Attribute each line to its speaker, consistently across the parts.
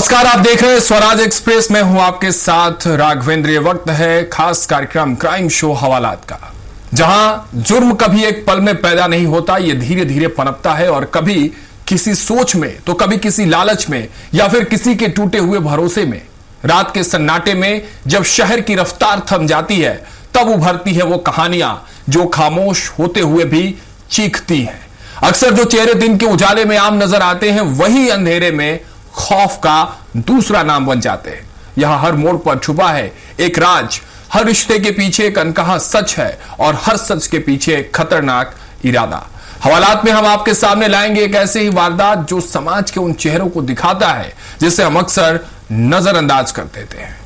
Speaker 1: नमस्कार, आप देख रहे हैं स्वराज एक्सप्रेस में हूं आपके साथ राघवेंद्र। ये वक्त है खास कार्यक्रम क्राइम शो हवालात का, जहां जुर्म कभी एक पल में पैदा नहीं होता, ये धीरे धीरे पनपता है और कभी किसी सोच में तो कभी किसी लालच में या फिर किसी के टूटे हुए भरोसे में। रात के सन्नाटे में जब शहर की रफ्तार थम जाती है तब उभरती है वो कहानियां जो खामोश होते हुए भी चीखती हैं। अक्सर जो चेहरे दिन के उजाले में आम नजर आते हैं वही अंधेरे में खौफ का दूसरा नाम बन जाते हैं। यहां हर मोड़ पर छुपा है एक राज, हर रिश्ते के पीछे एक अनकहा सच है और हर सच के पीछे एक खतरनाक इरादा। हवालात में हम आपके सामने लाएंगे एक ऐसे ही वारदात जो समाज के उन चेहरों को दिखाता है जिसे हम अक्सर नजरअंदाज कर देते हैं।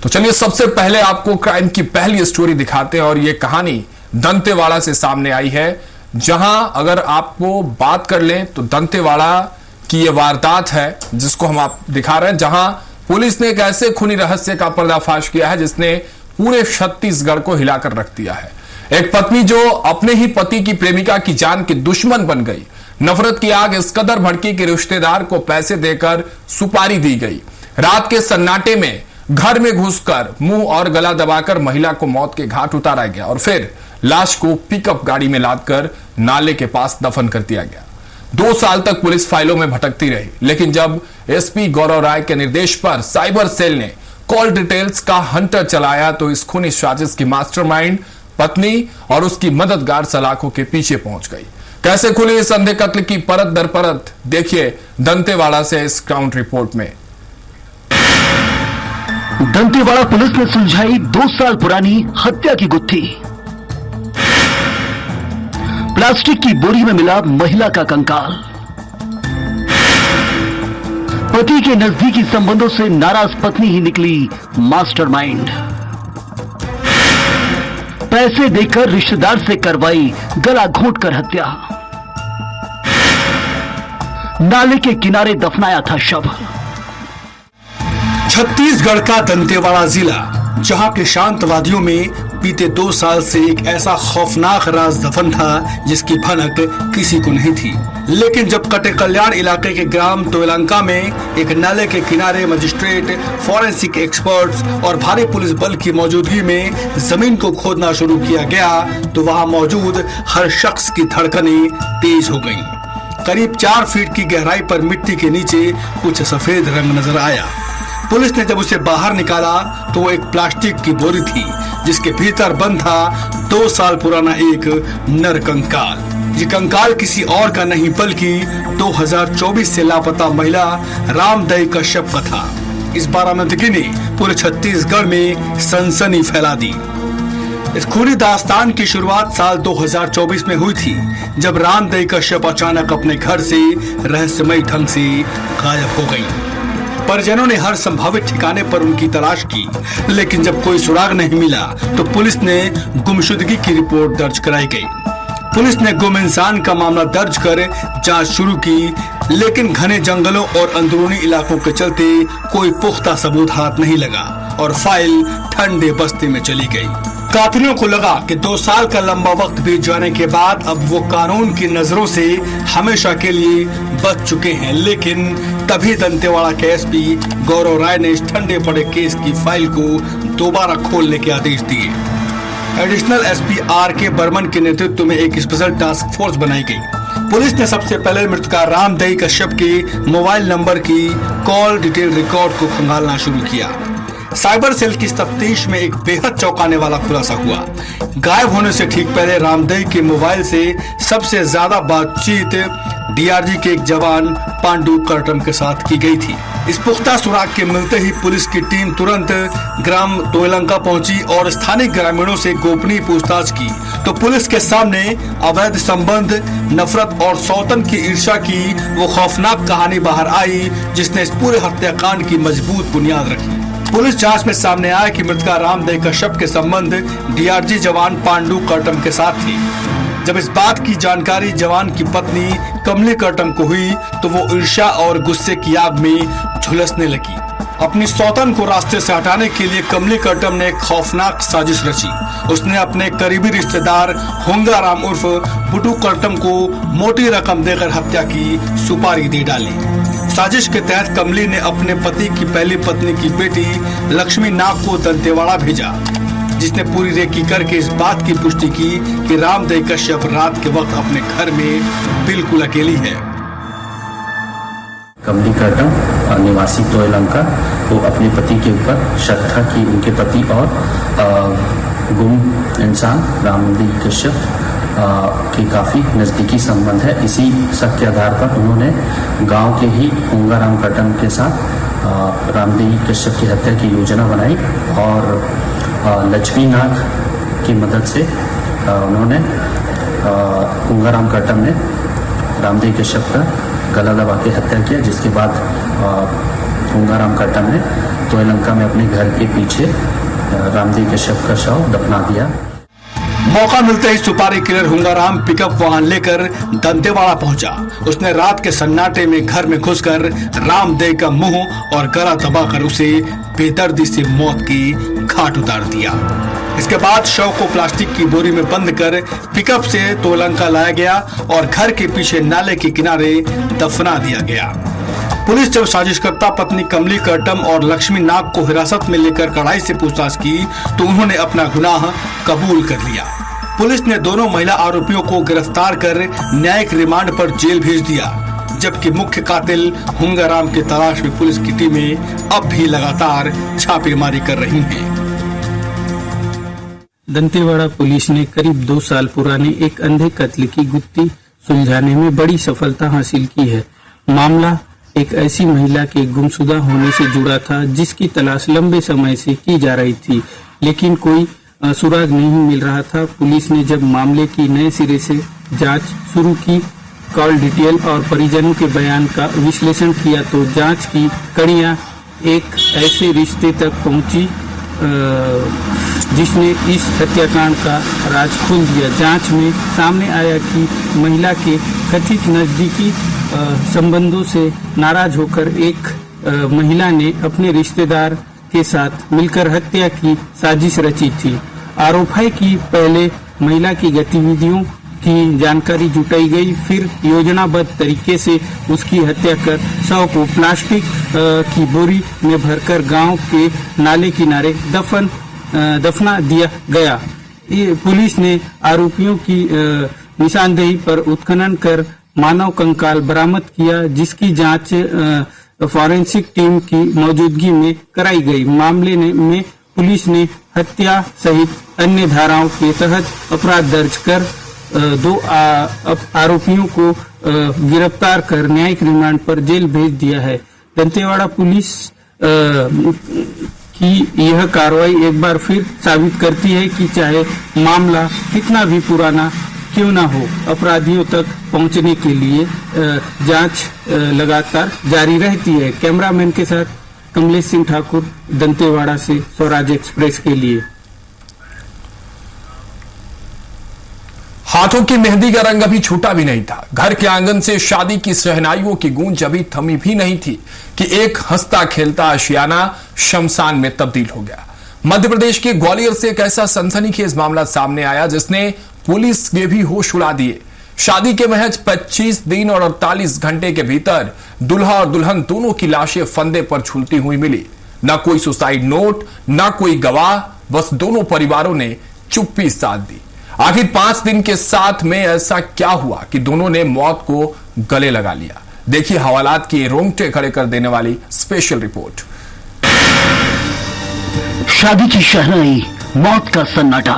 Speaker 1: तो चलिए सबसे पहले आपको क्राइम की पहली स्टोरी दिखाते हैं और यह कहानी दंतेवाड़ा से सामने आई है, जहां अगर आपको बात कर लें तो दंतेवाड़ा की यह वारदात है जिसको हम आप दिखा रहे हैं, जहां पुलिस ने एक ऐसे खूनी रहस्य का पर्दाफाश किया है जिसने पूरे छत्तीसगढ़ को हिलाकर रख दिया है। एक पत्नी जो अपने ही पति की प्रेमिका की जान की दुश्मन बन गई। नफरत की आग इस कदर भड़की कि रिश्तेदार को पैसे देकर सुपारी दी गई। रात के सन्नाटे में घर में घुसकर मुंह और गला दबाकर महिला को मौत के घाट उतारा गया और फिर लाश को पिकअप गाड़ी में लादकर नाले के पास दफन कर दिया गया। 2 साल तक पुलिस फाइलों में भटकती रही, लेकिन जब एसपी गौरव राय के निर्देश पर साइबर सेल ने कॉल डिटेल्स का हंटर चलाया तो इस खूनी साजिश की मास्टरमाइंड पत्नी और उसकी मददगार सलाखों के पीछे पहुंच गई। कैसे खुली इस अंधे कत्ल की परत दर परत, देखिए दंतेवाड़ा से इस ग्राउंड रिपोर्ट में।
Speaker 2: दंतेवाड़ा पुलिस ने सुलझाई 2 साल पुरानी हत्या की गुत्थी। प्लास्टिक की बोरी में मिला महिला का कंकाल। पति के नजदीकी संबंधों से नाराज पत्नी ही निकली मास्टरमाइंड। पैसे देकर रिश्तेदार से करवाई गला घोंटकर हत्या। नाले के किनारे दफनाया था शव।
Speaker 3: छत्तीसगढ़ का दंतेवाड़ा जिला, जहां के शांतवादियों में बीते 2 साल से एक ऐसा खौफनाक राज दफन था जिसकी भनक किसी को नहीं थी। लेकिन जब कटे कल्याण इलाके के ग्राम तोयलंका में एक नाले के किनारे मजिस्ट्रेट, फॉरेंसिक एक्सपर्ट्स और भारी पुलिस बल की मौजूदगी में जमीन को खोदना शुरू किया गया तो वहां मौजूद हर शख्स की धड़कनें तेज हो गईं। करीब 4 फीट की गहराई पर मिट्टी के नीचे कुछ सफेद रंग नजर आया। पुलिस ने जब उसे बाहर निकाला तो वो एक प्लास्टिक की बोरी थी जिसके भीतर बंद था 2 साल पुराना एक नर कंकाल। ये कंकाल किसी और का नहीं बल्कि 2024 से लापता महिला रामदई कश्यप का था। इस बरामदगी ने पूरे छत्तीसगढ़ में सनसनी फैला दी। इस खूनी दास्तान की शुरुआत साल 2024 में हुई थी, जब रामदई कश्यप अचानक अपने घर से रहस्यमय ढंग से गायब हो गई। परिजनों ने हर संभावित ठिकाने पर उनकी तलाश की, लेकिन जब कोई सुराग नहीं मिला तो पुलिस ने गुमशुदगी की रिपोर्ट दर्ज कराई गई। पुलिस ने गुम इंसान का मामला दर्ज कर जांच शुरू की, लेकिन घने जंगलों और अंदरूनी इलाकों के चलते कोई पुख्ता सबूत हाथ नहीं लगा और फाइल ठंडे बस्ते में चली गई। कातिलों को लगा कि 2 साल का लंबा वक्त बीत जाने के बाद अब वो कानून की नजरों से हमेशा के लिए बच चुके हैं, लेकिन तभी दंतेवाड़ा के एसपी गौरव राय ने इस ठंडे पड़े केस की फाइल को दोबारा खोलने के आदेश दिए। Additional SP R K. बर्मन के नेतृत्व में एक स्पेशल टास्क फोर्स बनाई गई। पुलिस ने सबसे पहले मृतका रामदई कश्यप के मोबाइल नंबर की कॉल डिटेल रिकॉर्ड को खंगालना शुरू किया। साइबर सेल की तफ्तीश में एक बेहद चौंकाने वाला खुलासा हुआ। गायब होने से ठीक पहले रामदई के मोबाइल से सबसे ज्यादा बातचीत डीआरजी के एक जवान पांडु करटम के साथ की गई थी। इस पुख्ता सुराग के मिलते ही पुलिस की टीम तुरंत ग्राम तोयलंका पहुंची और स्थानीय ग्रामीणों से गोपनीय पूछताछ की तो पुलिस के सामने अवैध संबंध, नफरत और सौतन की ईर्ष्या की वो खौफनाक कहानी बाहर आई जिसने इस पूरे हत्याकांड की मजबूत बुनियाद रखी। पुलिस जांच में सामने आया कि मृतका रामदई कश्यप के संबंध डीआरजी जवान पांडु करटम के साथ थे। जब इस बात की जानकारी जवान की पत्नी कमली करटम को हुई तो वो ईर्ष्या और गुस्से की आग में झुलसने लगी। अपनी सौतन को रास्ते से हटाने के लिए कमली कर्टम ने एक खौफनाक साजिश रची। उसने अपने करीबी रिश्तेदार हुंगाराम उर्फ बुटू कर्टम को मोटी रकम देकर हत्या की सुपारी दे डाली। साजिश के तहत कमली ने अपने पति की पहली पत्नी की बेटी लक्ष्मी नाग को दंतेवाड़ा भेजा, जिसने पूरी रेकी करके इस बात की पुष्टि की कि रामदेव कश्यप रात के वक्त अपने घर में बिल्कुल अकेली है।
Speaker 4: कमली कर्टम निवासी तोयलंका वो अपने पति के ऊपर शक था कि उनके पति और गुम इंसान रामदेव कश्यप के काफ़ी नज़दीकी संबंध है। इसी शक के आधार पर उन्होंने गांव के ही हुंगाराम कर्टम के साथ रामदेव कश्यप की हत्या की योजना बनाई और लक्ष्मी नाग की मदद से उन्होंने हुंगाराम कर्टम ने रामदेव कश्यप का गला दबा के हत्या किया, जिसके बाद हुंगाराम कर्टम ने तोयलंका में अपने घर के पीछे रामदेव कश्यप का शव दफना दिया।
Speaker 3: मौका मिलते ही सुपारी किलर हुंगाराम पिकअप वाहन लेकर दंतेवाड़ा पहुंचा। उसने रात के सन्नाटे में घर में घुसकर रामदेव का मुंह और गला दबाकर उसे बेदर्दी से मौत की घाट उतार दिया। इसके बाद शव को प्लास्टिक की बोरी में बंद कर पिकअप से तोयलंका लाया गया और घर के पीछे नाले के किनारे दफना दिया गया। पुलिस जब साजिशकर्ता पत्नी कमली कर्टम और लक्ष्मी नाग को हिरासत में लेकर कड़ाई से पूछताछ की तो उन्होंने अपना गुनाह कबूल कर लिया। पुलिस ने दोनों महिला आरोपियों को गिरफ्तार कर न्यायिक रिमांड पर जेल भेज दिया, जबकि मुख्य कातिल हुंगाराम की तलाश में पुलिस की टीमें अब भी लगातार छापेमारी कर रही हैं।
Speaker 5: दंतेवाड़ा पुलिस ने करीब 2 साल पुराने एक अंधे कत्ल की गुत्थी सुलझाने में बड़ी सफलता हासिल की है। मामला एक ऐसी महिला के गुमशुदा होने से जुड़ा था जिसकी तलाश लंबे समय से की जा रही थी, लेकिन कोई सुराग नहीं मिल रहा था। पुलिस ने जब मामले की नए सिरे से जांच शुरू की, कॉल डिटेल और परिजनों के बयान का विश्लेषण किया तो जांच की कड़ियां एक ऐसे रिश्ते तक पहुंची जिसने इस हत्याकांड का राज खोल दिया। जांच में सामने आया कि महिला के कथित नजदीकी संबंधों से नाराज होकर एक महिला ने अपने रिश्तेदार के साथ मिलकर हत्या की साजिश रची थी। आरोप है कि पहले महिला की गतिविधियों की जानकारी जुटाई गई, फिर योजनाबद्ध तरीके से उसकी हत्या कर शव को प्लास्टिक की बोरी में भरकर गांव के नाले किनारे दफना दिया गया। पुलिस ने आरोपियों की निशानदेही पर उत्खनन कर मानव कंकाल बरामद किया, जिसकी जांच फॉरेंसिक टीम की मौजूदगी में कराई गई। मामले में पुलिस ने हत्या सहित अन्य धाराओं के तहत अपराध दर्ज कर 2 आरोपियों को गिरफ्तार कर न्यायिक रिमांड पर जेल भेज दिया है। दंतेवाड़ा पुलिस की यह कार्रवाई एक बार फिर साबित करती है कि चाहे मामला कितना भी पुराना क्यों ना हो, अपराधियों तक पहुंचने के लिए जांच लगातार जारी रहती है। कैमरामैन के साथ कमलेश सिंह ठाकुर, दंतेवाड़ा से स्वराज एक्सप्रेस के लिए।
Speaker 1: हाथों की मेहंदी का रंग अभी छूटा भी नहीं था। घर के आंगन से शादी की शहनाइयों की गूंज अभी थमी भी नहीं थी कि एक हंसता खेलता आशियाना शमशान में तब्दील हो गया। मध्य प्रदेश के ग्वालियर से एक ऐसा सनसनीखेज मामला सामने आया जिसने पुलिस के भी होश उड़ा दिए। शादी के महज 25 दिन और 48 घंटे के भीतर दुल्हा और दुल्हन दोनों की लाशें फंदे पर झूलती हुई मिली। न कोई सुसाइड नोट, न कोई गवाह, बस दोनों परिवारों ने चुप्पी साध दी। आखिर 5 दिन के साथ में ऐसा क्या हुआ कि दोनों ने मौत को गले लगा लिया? देखिए हवालात की रोंगटे खड़े कर देने वाली स्पेशल रिपोर्ट।
Speaker 2: शादी की शहनाई, मौत का सन्नाटा।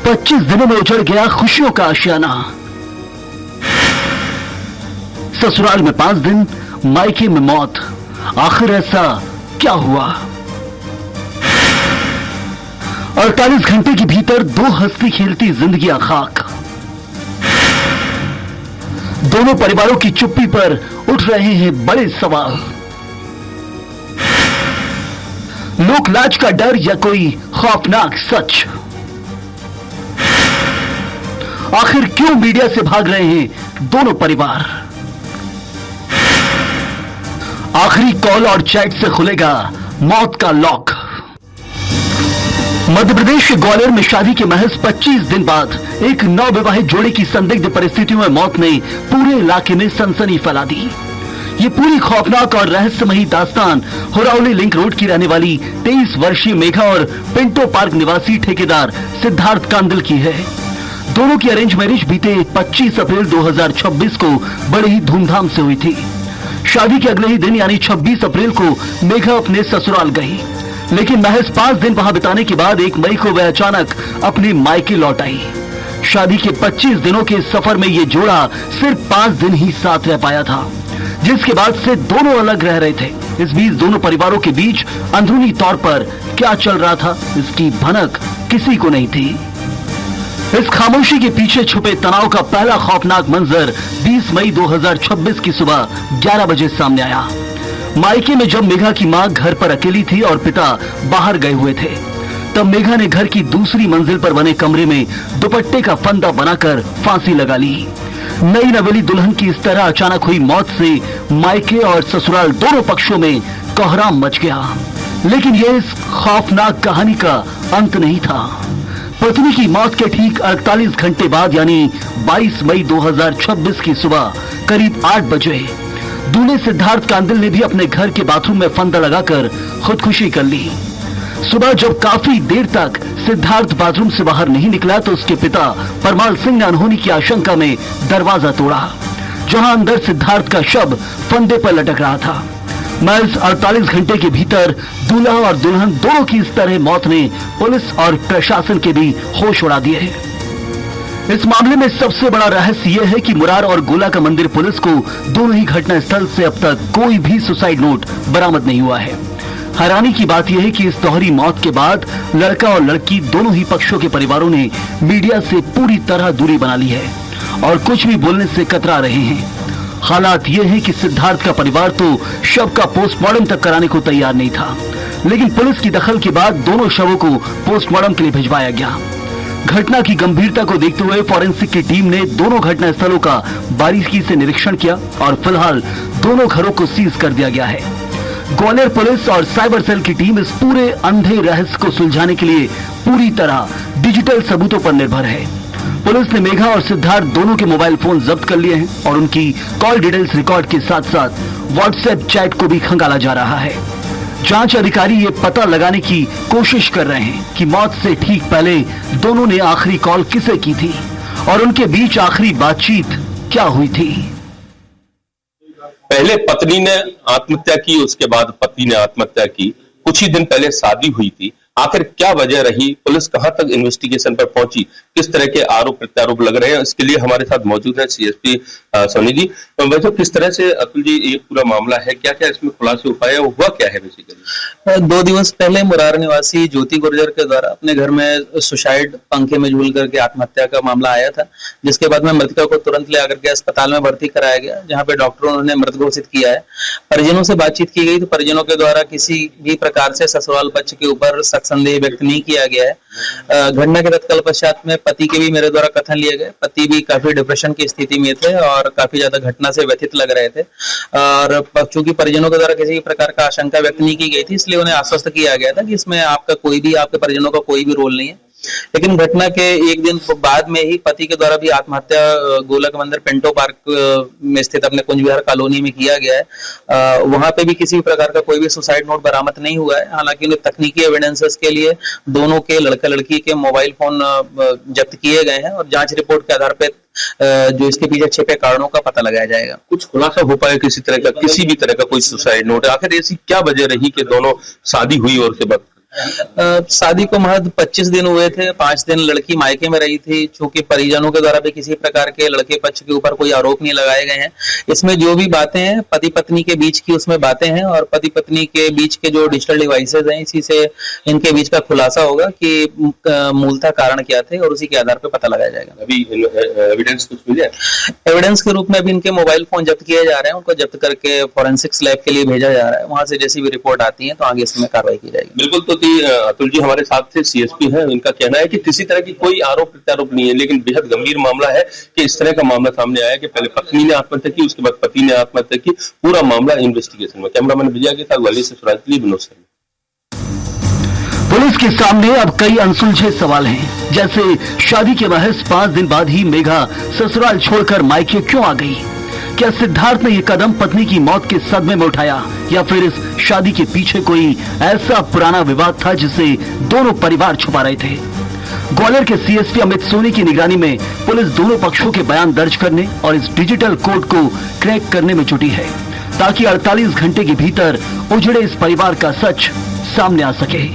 Speaker 2: 25 दिनों में उजड़ गया खुशियों का आशियाना। ससुराल में 5 दिन, मायके में मौत। आखिर ऐसा क्या हुआ? 48 घंटे के भीतर 2 हंसती खेलती जिंदगियां खाक। दोनों परिवारों की चुप्पी पर उठ रहे हैं बड़े सवाल। लोकलाज का डर या कोई खौफनाक सच? आखिर क्यों मीडिया से भाग रहे हैं दोनों परिवार? आखिरी कॉल और चैट से खुलेगा मौत का लॉक। मध्य प्रदेश के ग्वालियर में शादी के महज 25 दिन बाद एक नवविवाहित जोड़े की संदिग्ध परिस्थितियों में मौत ने पूरे इलाके में सनसनी फैला दी। ये पूरी खौफनाक और रहस्यमयी दास्तान हुरावली लिंक रोड की रहने वाली 23 वर्षीय मेघा और पिंटो पार्क निवासी ठेकेदार सिद्धार्थ कांदल की है। दोनों की अरेंज मैरिज बीते 25 अप्रैल 2026 को बड़ी ही धूमधाम से हुई थी। शादी के अगले ही दिन यानी 26 अप्रैल को मेघा अपने ससुराल गई, लेकिन महज 5 दिन वहां बिताने के बाद 1 मई को वह अचानक अपने मायके लौट आई। शादी के 25 दिनों के सफर में ये जोड़ा सिर्फ 5 दिन ही साथ रह पाया था, जिसके बाद से दोनों अलग रह रहे थे। इस बीच दोनों परिवारों के बीच अंदरूनी तौर पर क्या चल रहा था, इसकी भनक किसी को नहीं थी। इस खामोशी के पीछे छुपे तनाव का पहला खौफनाक मंजर 20 मई 2026 की सुबह 11 बजे सामने आया। मायके में जब मेघा की मां घर पर अकेली थी और पिता बाहर गए हुए थे, तब मेघा ने घर की दूसरी मंजिल पर बने कमरे में दुपट्टे का फंदा बनाकर फांसी लगा ली। नई नवेली दुल्हन की इस तरह अचानक हुई मौत से मायके और ससुराल दोनों पक्षों में कोहराम मच गया। लेकिन यह इस खौफनाक कहानी का अंत नहीं था। पत्नी की मौत के ठीक 48 घंटे बाद यानी 22 मई 2026 की सुबह करीब 8 बजे दूल्हे सिद्धार्थ कांदल ने भी अपने घर के बाथरूम में फंदा लगाकर खुदकुशी कर ली। सुबह जब काफी देर तक सिद्धार्थ बाथरूम से बाहर नहीं निकला तो उसके पिता परमाल सिंह ने अनहोनी की आशंका में दरवाजा तोड़ा, जहां अंदर सिद्धार्थ का शव फंदे पर लटक रहा था। महज 48 घंटे के भीतर दूल्हा और दुल्हन दोनों की इस तरह मौत ने पुलिस और प्रशासन के भी होश उड़ा दिए। इस मामले में सबसे बड़ा रहस्य यह है कि मुरार और गोला का मंदिर पुलिस को दोनों ही घटनास्थल से अब तक कोई भी सुसाइड नोट बरामद नहीं हुआ है। हैरानी की बात यह है कि इस दोहरी मौत के बाद लड़का और लड़की दोनों ही पक्षों के परिवारों ने मीडिया से पूरी तरह दूरी बना ली है और कुछ भी बोलने से कतरा रहे हैं। हालात ये है कि सिद्धार्थ का परिवार तो शव का पोस्टमार्टम तक कराने को तैयार नहीं था, लेकिन पुलिस की दखल के बाद दोनों शवों को पोस्टमार्टम के लिए भिजवाया गया। घटना की गंभीरता को देखते हुए फॉरेंसिक की टीम ने दोनों घटना स्थलों का बारीकी से निरीक्षण किया और फिलहाल दोनों घरों को सीज कर दिया गया है। ग्वालियर पुलिस और साइबर सेल की टीम इस पूरे अंधे रहस्य को सुलझाने के लिए पूरी तरह डिजिटल सबूतों पर निर्भर है। पुलिस ने मेघा और सिद्धार्थ दोनों के मोबाइल फोन जब्त कर लिए हैं और उनकी कॉल डिटेल्स रिकॉर्ड के साथ साथ व्हाट्सएप चैट को भी खंगाला जा रहा है। जांच अधिकारी ये पता लगाने की कोशिश कर रहे हैं कि मौत से ठीक पहले दोनों ने आखिरी कॉल किसे की थी और उनके बीच आखिरी बातचीत क्या हुई थी।
Speaker 6: पहले पत्नी ने आत्महत्या की, उसके बाद पति ने आत्महत्या की। कुछ ही दिन पहले शादी हुई थी। आखिर क्या वजह रही, पुलिस कहां तक इन्वेस्टिगेशन पर पहुंची, किस तरह के आरोप प्रत्यारोप लग रहे हैं, इसके लिए हमारे साथ मौजूद है सीएसपी सोनी जी। वैसे किस तरह से अतुल जी ये पूरा मामला है, क्या क्या इसमें खुलासे उपाय हुआ क्या है बेसिकली?
Speaker 7: 2 दिवस पहले मुरार निवासी ज्योति गुर्जर के द्वारा अपने घर में सुसाइड पंखे में झूल करके आत्महत्या का मामला आया था, जिसके बाद में मृतका को तुरंत ले आकर के अस्पताल में भर्ती कराया गया, जहां पे डॉक्टरों ने मृत घोषित किया है। परिजनों से बातचीत की गई तो परिजनों के द्वारा किसी भी प्रकार से ससुराल पक्ष के ऊपर संदेह व्यक्त नहीं किया गया है। घटना के तत्काल पश्चात में पति के भी मेरे द्वारा कथन लिए गए। पति भी काफी डिप्रेशन की स्थिति में थे और काफी ज्यादा घटना से व्यथित लग रहे थे और चूंकि परिजनों के द्वारा किसी भी प्रकार का आशंका व्यक्त नहीं की गई थी, इसलिए उन्हें आश्वस्त किया गया था कि इसमें आपके परिजनों का कोई भी रोल नहीं है। लेकिन घटना के एक दिन बाद में ही पति के द्वारा भी आत्महत्या गोला का मंदिर पिंटो पार्क में स्थित अपने कुंज विहार कॉलोनी में किया गया है। वहां पे भी किसी भी प्रकार का कोई भी सुसाइड नोट बरामद नहीं हुआ है। हालांकि तकनीकी एविडेंसेस के लिए दोनों के लड़का लड़की के मोबाइल फोन जब्त किए गए हैं और जांच रिपोर्ट के आधार पर जो इसके पीछे छिपे कारणों का पता लगाया जाएगा।
Speaker 6: कुछ खुलासा हो पाया किसी भी तरह का कोई सुसाइड नोट, आखिर ऐसी क्या वजह रही कि दोनों शादी हुई और उसके बाद
Speaker 7: शादी को महज 25 दिन हुए थे। 5 दिन लड़की मायके में रही थी। चूंकि परिजनों के द्वारा भी किसी प्रकार के लड़के पक्ष के ऊपर कोई आरोप नहीं लगाए गए हैं। इसमें जो भी बातें हैं पति पत्नी के बीच की उसमें बातें हैं और पति पत्नी के बीच के जो डिजिटल डिवाइसेज हैं इसी से इनके बीच का खुलासा होगा कि मूलतः कारण क्या थे और उसी के आधार पर पता लगाया जाएगा।
Speaker 6: अभी एविडेंस कुछ मिला है?
Speaker 7: एविडेंस के रूप में अभी इनके मोबाइल फोन जब्त किए जा रहे हैं। उनको जब्त करके फॉरेंसिक्स लैब के लिए भेजा जा रहा है। वहां से जैसी भी रिपोर्ट आती है तो आगे इसमें कार्रवाई की जाएगी।
Speaker 6: बिल्कुल। तो अभी अतुल जी हमारे साथ थे, सीएसपी हैं, इनका कहना है कि किसी तरह की कोई आरोप प्रत्यारोप नहीं है, लेकिन बेहद गंभीर मामला है कि इस तरह का मामला सामने आया कि पहले पत्नी ने आत्महत्या की, उसके बाद पति ने आत्महत्या की। पूरा मामला इन्वेस्टिगेशन में। कैमरामैन विजय के साथ ग्वालियर से सुराज के लिए विनोद शर्मा।
Speaker 2: पुलिस के सामने अब कई अनसुलझे सवाल हैं, जैसे शादी के महज 5 दिन बाद ही मेघा ससुराल छोड़कर मायके क्यों आ गई? क्या सिद्धार्थ ने यह कदम पत्नी की मौत के सदमे में उठाया, या फिर इस शादी के पीछे कोई ऐसा पुराना विवाद था जिसे दोनों परिवार छुपा रहे थे? ग्वालियर के सीएसपी अमित सोनी की निगरानी में पुलिस दोनों पक्षों के बयान दर्ज करने और इस डिजिटल कोड को क्रैक करने में जुटी है, ताकि 48 घंटे के भीतर उजड़े इस परिवार का सच सामने आ सके।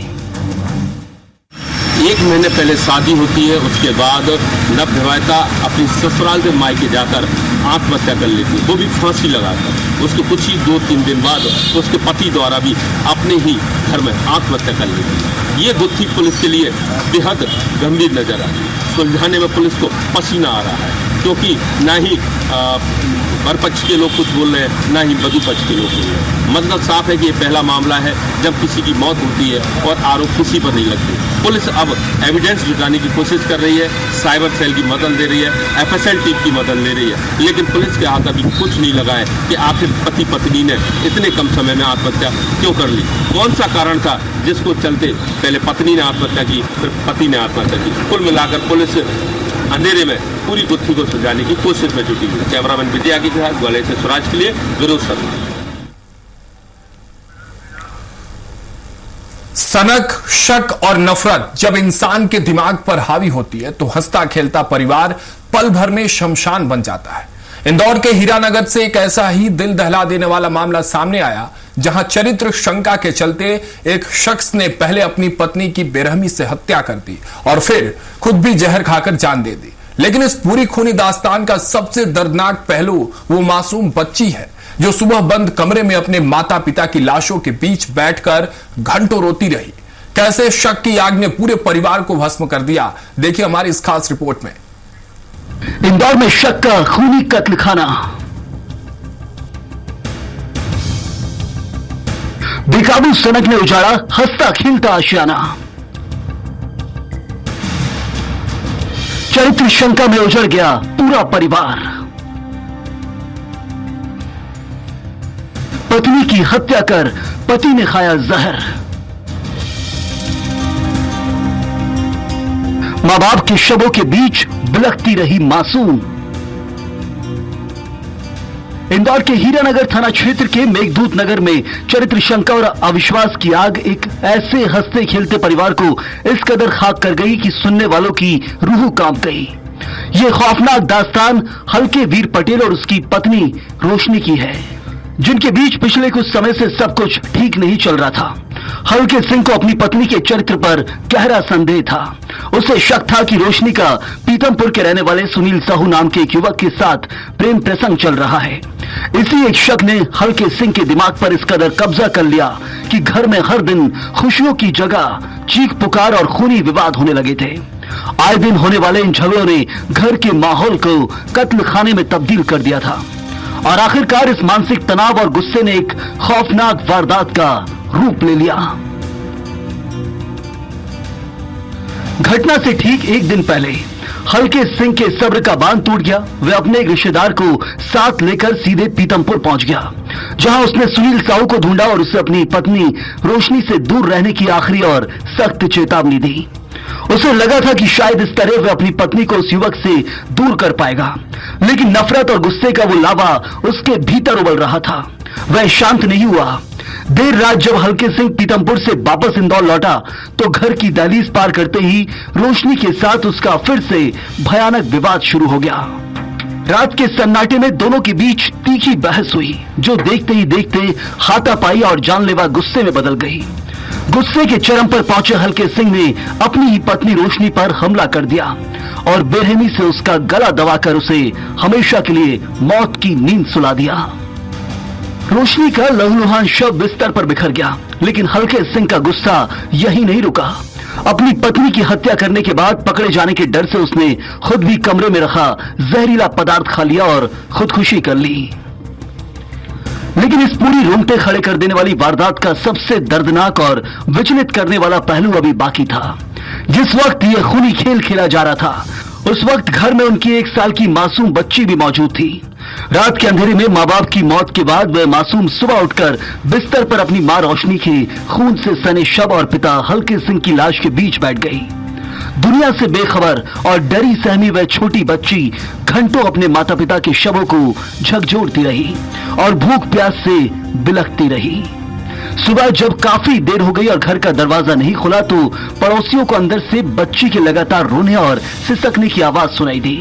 Speaker 8: 1 महीने पहले शादी होती है, उसके बाद नवविवाहिता अपनी ससुराल से मायके जाकर आत्महत्या कर लेती है, वो भी फांसी लगाकर। उसके कुछ ही 2-3 दिन बाद उसके पति द्वारा भी अपने ही घर में आत्महत्या कर लेती है। ये गुत्थी पुलिस के लिए बेहद गंभीर नजर आ रही है। सुलझाने में पुलिस को पसीना आ रहा है, क्योंकि ना ही वर पक्ष के लोग कुछ बोल रहे हैं, ना ही वधू पक्ष के लोग बोल रहे हैं। मतलब साफ है कि ये पहला मामला है जब किसी की मौत होती है और आरोप किसी पर नहीं लगते। पुलिस अब एविडेंस जुटाने की कोशिश कर रही है, साइबर सेल की मदद ले रही है, एफएसएल टीम की मदद ले रही है, लेकिन पुलिस के हाथ अभी कुछ नहीं लगा है कि आखिर पति पत्नी ने इतने कम समय में आत्महत्या क्यों कर ली। कौन सा कारण था जिसको चलते पहले पत्नी ने आत्महत्या की, फिर पति ने आत्महत्या की। कुल मिलाकर पुलिस अंधेरे में पूरी गुत्थी को सुलझाने की कोशिश में जुटी है। कैमरामैन विजय के साथ ग्वालियर से सुराज के लिए विनोद शर्मा।
Speaker 1: सनक, शक और नफरत जब इंसान के दिमाग पर हावी होती है तो हंसता खेलता परिवार पल भर में शमशान बन जाता है। इंदौर के हीरानगर से एक ऐसा ही दिल दहला देने वाला मामला सामने आया, जहां चरित्र शंका के चलते एक शख्स ने पहले अपनी पत्नी की बेरहमी से हत्या कर दी और फिर खुद भी जहर खाकर जान दे दी। लेकिन इस पूरी खूनी दास्तान का सबसे दर्दनाक पहलू वो मासूम बच्ची है जो सुबह बंद कमरे में अपने माता पिता की लाशों के बीच बैठकर घंटों रोती रही। कैसे शक की आग ने पूरे परिवार को भस्म कर दिया, देखिए हमारी इस खास रिपोर्ट में।
Speaker 2: इंदौर में शक का खूनी कत्लखाना। बेकाबू सनक ने उजाड़ा हंसता खिलता आशियाना। चरित्र शंका में उजड़ गया पूरा परिवार। पत्नी की हत्या कर पति ने खाया जहर। मां बाप के शवों के बीच बिलखती रही मासूम। इंदौर के हीरानगर थाना क्षेत्र के मेघदूत नगर में चरित्र शंका और अविश्वास की आग एक ऐसे हंसते खेलते परिवार को इस कदर खाक कर गई कि सुनने वालों की रूह कांप गई। ये खौफनाक दास्तान हल्के वीर पटेल और उसकी पत्नी रोशनी की है, जिनके बीच पिछले कुछ समय से सब कुछ ठीक नहीं चल रहा था। हल्के सिंह को अपनी पत्नी के चरित्र पर गहरा संदेह था। उसे शक था कि रोशनी का पीतमपुर के रहने वाले सुनील साहू नाम के एक युवक के साथ प्रेम प्रसंग चल रहा है। इसी एक शक ने हल्के सिंह के दिमाग पर इस कदर कब्जा कर लिया कि घर में हर दिन खुशियों की जगह चीख पुकार और खूनी विवाद होने लगे थे। आए दिन होने वाले इन झगड़ों ने घर के माहौल को कत्ल खाने में तब्दील कर दिया था और आखिरकार इस मानसिक तनाव और गुस्से ने एक खौफनाक वारदात का रूप ले लिया। घटना से ठीक एक दिन पहले हल्के सिंह के सब्र का बांध टूट गया। वे अपने एक रिश्तेदार को साथ लेकर सीधे पीतमपुर पहुंच गया, जहां उसने सुनील साहू को ढूंढा और उसे अपनी पत्नी रोशनी से दूर रहने की आखिरी और सख्त चेतावनी दी। उसे लगा था कि शायद इस तरह वह अपनी पत्नी को उस युवक से दूर कर पाएगा, लेकिन नफरत और गुस्से का वो लावा उसके भीतर उबल रहा था। वह शांत नहीं हुआ। देर रात जब हल्के सिंह पीतमपुर से वापस इंदौर लौटा तो घर की दहलीज पार करते ही रोशनी के साथ उसका फिर से भयानक विवाद शुरू हो गया। रात के सन्नाटे में दोनों के बीच तीखी बहस हुई, जो देखते ही देखते हाथापाई और जानलेवा गुस्से में बदल गई। गुस्से के चरम पर पहुंचे हल्के सिंह ने अपनी ही पत्नी रोशनी पर हमला कर दिया और बेरहमी से उसका गला दबाकर उसे हमेशा के लिए मौत की नींद सुला दिया। रोशनी का लहूलुहान शव बिस्तर पर बिखर गया, लेकिन हल्के सिंह का गुस्सा यही नहीं रुका। अपनी पत्नी की हत्या करने के बाद पकड़े जाने के डर से उसने खुद भी कमरे में रखा जहरीला पदार्थ खा लिया और खुदकुशी कर ली। लेकिन इस पूरी रोंगटे खड़े कर देने वाली वारदात का सबसे दर्दनाक और विचलित करने वाला पहलू अभी बाकी था। जिस वक्त ये खूनी खेल खेला जा रहा था, उस वक्त घर में उनकी 1 साल की मासूम बच्ची भी मौजूद थी। रात के अंधेरे में माँ बाप की मौत के बाद वह मासूम सुबह उठकर बिस्तर पर अपनी माँ रोशनी के खून से सने शव और पिता हल्के सिंह की लाश के बीच बैठ गई। दुनिया से बेखबर और डरी सहमी वह छोटी बच्ची घंटों अपने माता पिता के शवों को झकझोरती रही और भूख प्यास से बिलखती रही। सुबह जब काफी देर हो गई और घर का दरवाजा नहीं खुला तो पड़ोसियों को अंदर से बच्ची के लगातार रोने और सिसकने की आवाज सुनाई दी।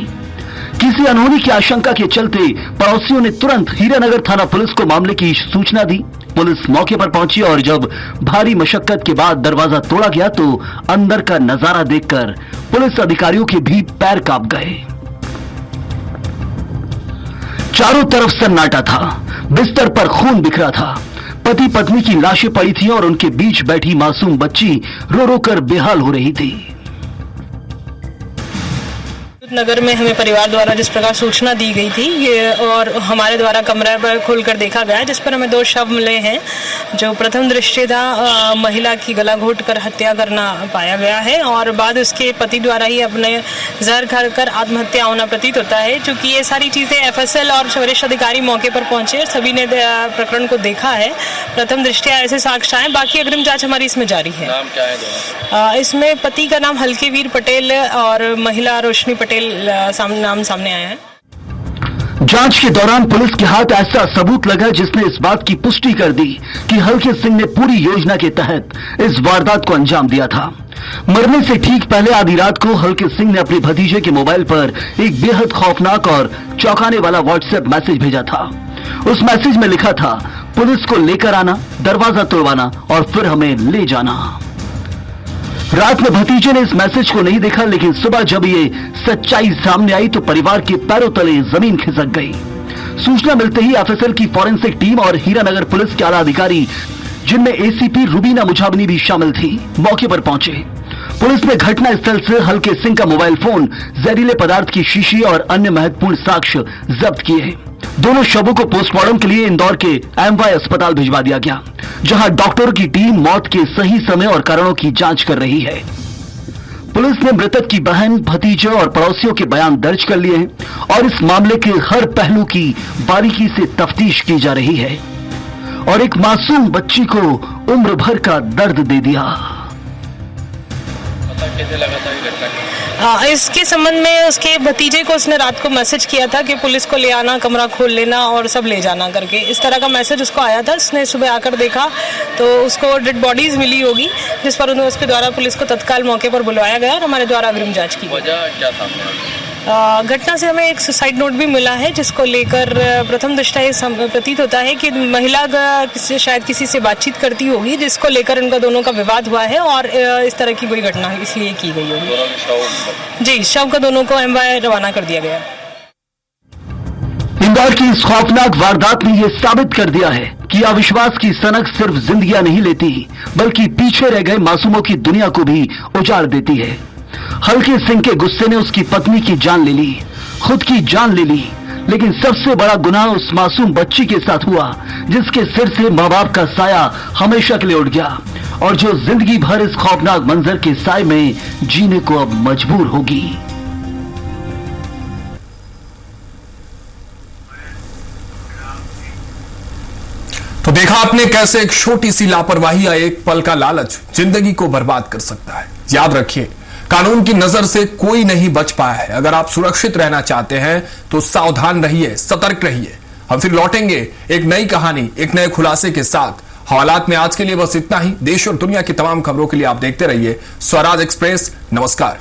Speaker 2: किसी अनहोनी की आशंका के चलते पड़ोसियों ने तुरंत हीरानगर थाना पुलिस को मामले की सूचना दी। पुलिस मौके पर पहुंची और जब भारी मशक्कत के बाद दरवाजा तोड़ा गया तो अंदर का नजारा देखकर पुलिस अधिकारियों के भी पैर कांप गए। चारों तरफ सन्नाटा था, बिस्तर पर खून बिखरा था, पति पत्नी की लाशें पड़ी थी और उनके बीच बैठी मासूम बच्ची रो रो कर बेहाल हो रही थी।
Speaker 9: नगर में हमें परिवार द्वारा जिस प्रकार सूचना दी गई थी ये और हमारे द्वारा कमरा पर खोलकर देखा गया, जिस पर हमें 2 शव मिले हैं जो प्रथम दृष्टया महिला की गला घोट कर हत्या करना पाया गया है और बाद उसके पति द्वारा ही अपने जहर खाकर आत्महत्या होना प्रतीत होता है। चूंकि ये सारी चीजें FSL और वरिष्ठ अधिकारी मौके पर पहुंचे, सभी ने प्रकरण को देखा है। प्रथम दृष्टया ऐसे साक्ष्य आए, बाकी अग्रिम जांच हमारी इसमें जारी है।
Speaker 6: नाम क्या है?
Speaker 9: इसमें पति का नाम हल्के वीर पटेल और महिला रोशनी पटेल नाम सामने आया है।
Speaker 2: जांच के दौरान पुलिस के हाथ ऐसा सबूत लगा जिसने इस बात की पुष्टि कर दी कि हल्के सिंह ने पूरी योजना के तहत इस वारदात को अंजाम दिया था। मरने से ठीक पहले आधी रात को हल्के सिंह ने अपने भतीजे के मोबाइल पर एक बेहद खौफनाक और चौंकाने वाला व्हाट्सएप मैसेज भेजा था। उस मैसेज में लिखा था, पुलिस को लेकर आना, दरवाजा तोड़वाना और फिर हमें ले जाना। रात में भतीजे ने इस मैसेज को नहीं देखा, लेकिन सुबह जब ये सच्चाई सामने आई तो परिवार के पैरों तले जमीन खिसक गई। सूचना मिलते ही FSL की फॉरेंसिक टीम और हीरानगर पुलिस के आला अधिकारी, जिनमें ACP रुबीना मुजाबनी भी शामिल थी, मौके पर पहुंचे। पुलिस ने घटना स्थल से हल्के सिंह का मोबाइल फोन, जहरीले पदार्थ की शीशी और अन्य महत्वपूर्ण साक्ष्य जब्त किए। दोनों शवों को पोस्टमार्टम के लिए इंदौर के MY अस्पताल भिजवा दिया गया, जहां डॉक्टरों की टीम मौत के सही समय और कारणों की जांच कर रही है। पुलिस ने मृतक की बहन, भतीजे और पड़ोसियों के बयान दर्ज कर लिए हैं और इस मामले के हर पहलू की बारीकी से तफ्तीश की जा रही है और एक मासूम बच्ची को उम्र भर का दर्द दे दिया।
Speaker 6: कैसे लगा था ये घटना?
Speaker 9: इसके संबंध में उसके भतीजे को उसने रात को मैसेज किया था कि पुलिस को ले आना, कमरा खोल लेना और सब ले जाना करके, इस तरह का मैसेज उसको आया था। उसने सुबह आकर देखा तो उसको डेड बॉडीज मिली होगी, जिस पर उन्हें उसके द्वारा पुलिस को तत्काल मौके पर बुलवाया गया और हमारे द्वारा अग्रिम जांच की।
Speaker 6: वजह क्या था?
Speaker 9: घटना से हमें एक सुसाइड नोट भी मिला है, जिसको लेकर प्रथम दृष्टया ये प्रतीत होता है कि महिला शायद किसी से बातचीत करती होगी, जिसको लेकर इनका दोनों का विवाद हुआ है और इस तरह की कोई घटना इसलिए की गई होगी। जी, शव का दोनों को MY रवाना कर दिया गया।
Speaker 2: इंदौर की इस खौफनाक वारदात ने यह साबित कर दिया है कि अविश्वास की सनक सिर्फ जिंदगियां नहीं लेती, बल्कि पीछे रह गए मासूमों की दुनिया को भी उजाड़ देती है। हल्के सिंह के गुस्से ने उसकी पत्नी की जान ले ली, खुद की जान ले ली, लेकिन सबसे बड़ा गुनाह उस मासूम बच्ची के साथ हुआ जिसके सिर से माँ बाप का साया हमेशा के लिए उठ गया और जो जिंदगी भर इस खौफनाक मंजर के साए में जीने को अब मजबूर होगी।
Speaker 1: तो देखा आपने कैसे एक छोटी सी लापरवाही या एक पल का लालच जिंदगी को बर्बाद कर सकता है। याद रखिए, कानून की नजर से कोई नहीं बच पाया है। अगर आप सुरक्षित रहना चाहते हैं तो सावधान रहिए, सतर्क रहिए। हम फिर लौटेंगे एक नई कहानी, एक नए खुलासे के साथ। हवालात में आज के लिए बस इतना ही। देश और दुनिया की तमाम खबरों के लिए आप देखते रहिए स्वराज एक्सप्रेस। नमस्कार।